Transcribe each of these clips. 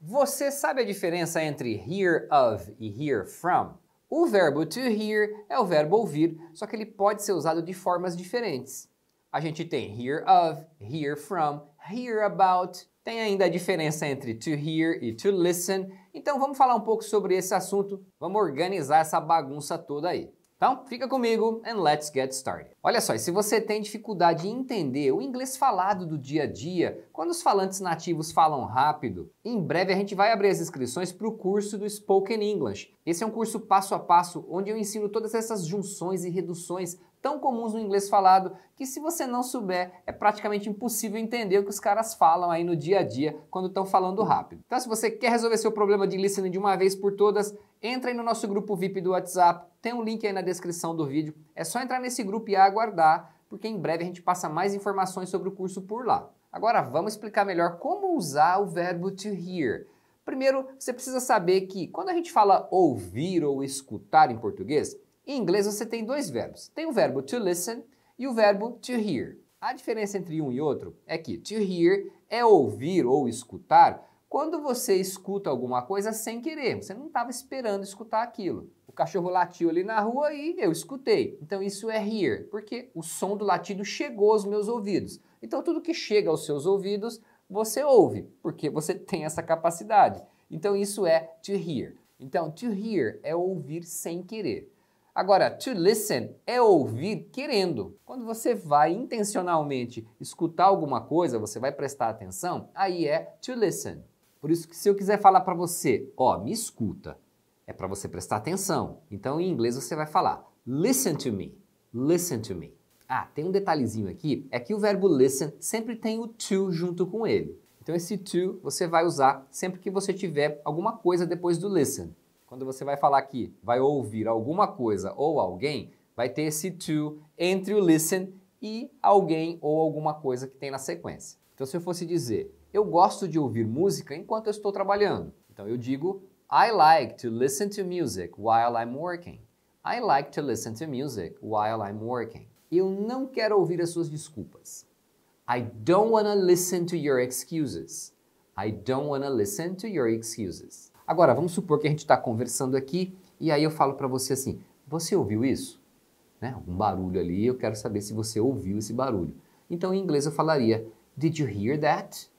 Você sabe a diferença entre hear of e hear from? O verbo to hear é o verbo ouvir, só que ele pode ser usado de formas diferentes. A gente tem hear of, hear from, hear about. Tem ainda a diferença entre to hear e to listen. Então vamos falar um pouco sobre esse assunto, vamos organizar essa bagunça toda aí. Então, fica comigo and let's get started. Olha só, e se você tem dificuldade em entender o inglês falado do dia a dia, quando os falantes nativos falam rápido, em breve a gente vai abrir as inscrições para o curso do Spoken English. Esse é um curso passo a passo, onde eu ensino todas essas junções e reduções tão comuns no inglês falado, que se você não souber, é praticamente impossível entender o que os caras falam aí no dia a dia quando estão falando rápido. Então, se você quer resolver seu problema de listening de uma vez por todas, entra aí no nosso grupo VIP do WhatsApp, tem um link aí na descrição do vídeo. É só entrar nesse grupo e aguardar, porque em breve a gente passa mais informações sobre o curso por lá. Agora vamos explicar melhor como usar o verbo to hear. Primeiro, você precisa saber que quando a gente fala ouvir ou escutar em português, em inglês você tem dois verbos. Tem o verbo to listen e o verbo to hear. A diferença entre um e outro é que to hear é ouvir ou escutar quando você escuta alguma coisa sem querer. Você não estava esperando escutar aquilo. O cachorro latiu ali na rua e eu escutei. Então isso é hear, porque o som do latido chegou aos meus ouvidos. Então tudo que chega aos seus ouvidos, você ouve, porque você tem essa capacidade. Então isso é to hear. Então to hear é ouvir sem querer. Agora, to listen é ouvir querendo. Quando você vai intencionalmente escutar alguma coisa, você vai prestar atenção, aí é to listen. Por isso que se eu quiser falar para você, ó, me escuta, é para você prestar atenção. Então em inglês você vai falar, listen to me, listen to me. Ah, tem um detalhezinho aqui, é que o verbo listen sempre tem o to junto com ele. Então esse to você vai usar sempre que você tiver alguma coisa depois do listen. Quando você vai falar que vai ouvir alguma coisa ou alguém, vai ter esse to entre o listen e alguém ou alguma coisa que tem na sequência. Então se eu fosse dizer, eu gosto de ouvir música enquanto eu estou trabalhando. Então eu digo, I like to listen to music while I'm working. I like to listen to music while I'm working. Eu não quero ouvir as suas desculpas. I don't want to listen to your excuses. I don't want to listen to your excuses. Agora, vamos supor que a gente está conversando aqui e aí eu falo para você assim, você ouviu isso? Né? Algum barulho ali, eu quero saber se você ouviu esse barulho. Então, em inglês eu falaria, did you hear that?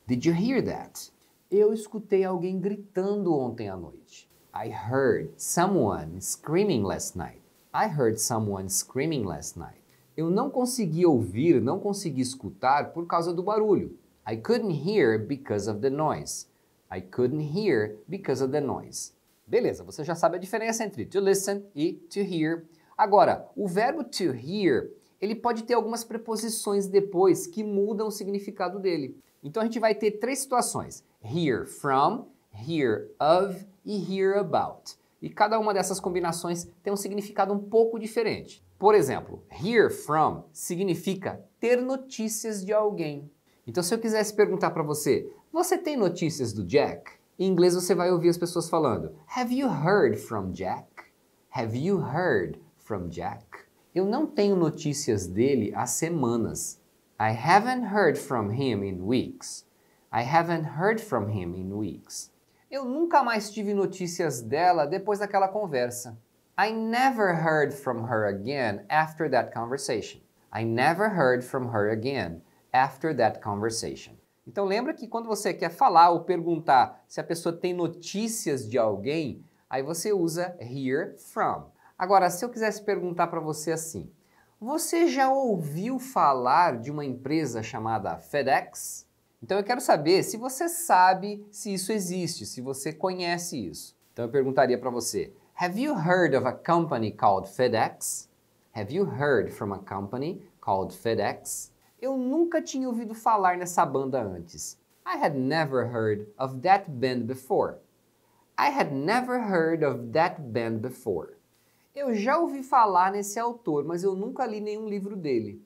Did you hear that? Eu escutei alguém gritando ontem à noite. I heard someone screaming last night. I heard someone screaming last night. Eu não consegui ouvir, não consegui escutar por causa do barulho. I couldn't hear because of the noise. I couldn't hear because of the noise. Beleza, você já sabe a diferença entre to listen e to hear. Agora, o verbo to hear, ele pode ter algumas preposições depois que mudam o significado dele. Então a gente vai ter três situações. Hear from, hear of e hear about. E cada uma dessas combinações tem um significado um pouco diferente. Por exemplo, hear from significa ter notícias de alguém. Então se eu quisesse perguntar para você, você tem notícias do Jack? Em inglês você vai ouvir as pessoas falando, have you heard from Jack? Have you heard from Jack? Eu não tenho notícias dele há semanas. I haven't heard from him in weeks. I haven't heard from him in weeks. Eu nunca mais tive notícias dela depois daquela conversa. I never heard from her again after that conversation. I never heard from her again after that conversation. Então lembra que quando você quer falar ou perguntar se a pessoa tem notícias de alguém, aí você usa hear from. Agora, se eu quisesse perguntar para você assim, você já ouviu falar de uma empresa chamada FedEx? Então eu quero saber se você sabe se isso existe, se você conhece isso. Então eu perguntaria para você, have you heard of a company called FedEx? Have you heard from a company called FedEx? Eu nunca tinha ouvido falar nessa banda antes. I had never heard of that band before. I had never heard of that band before. Eu já ouvi falar nesse autor, mas eu nunca li nenhum livro dele.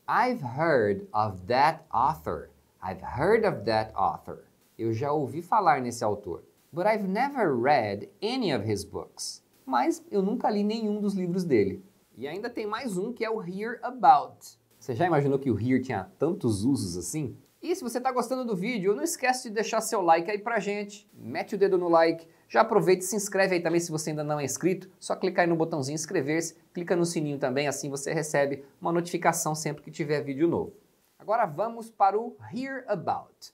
I've heard of that author. I've heard of that author. Eu já ouvi falar nesse autor. But I've never read any of his books. Mas eu nunca li nenhum dos livros dele. E ainda tem mais um que é o hear about. Você já imaginou que o hear tinha tantos usos assim? E se você está gostando do vídeo, não esquece de deixar seu like aí pra gente, mete o dedo no like, já aproveita e se inscreve aí também se você ainda não é inscrito, só clicar aí no botãozinho inscrever-se, clica no sininho também, assim você recebe uma notificação sempre que tiver vídeo novo. Agora vamos para o hear about.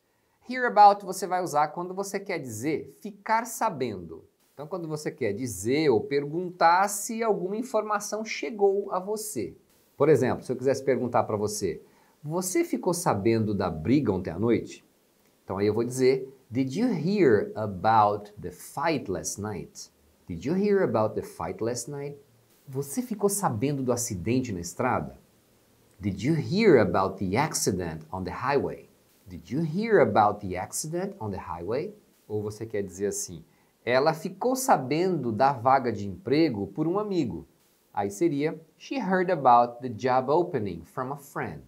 Hear about você vai usar quando você quer dizer ficar sabendo. Então quando você quer dizer ou perguntar se alguma informação chegou a você. Por exemplo, se eu quisesse perguntar para você, você ficou sabendo da briga ontem à noite? Então aí eu vou dizer, Did you hear about the fight last night? Did you hear about the fight last night? Você ficou sabendo do acidente na estrada? Did you hear about the accident on the highway? Did you hear about the accident on the highway? Ou você quer dizer assim, ela ficou sabendo da vaga de emprego por um amigo. Aí seria, She heard about the job opening from a friend.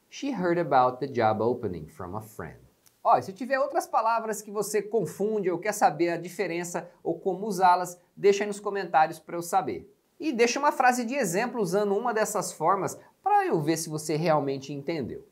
She heard about the job opening from a friend. Ó, se tiver outras palavras que você confunde ou quer saber a diferença ou como usá-las, deixa aí nos comentários para eu saber. E deixa uma frase de exemplo usando uma dessas formas para eu ver se você realmente entendeu.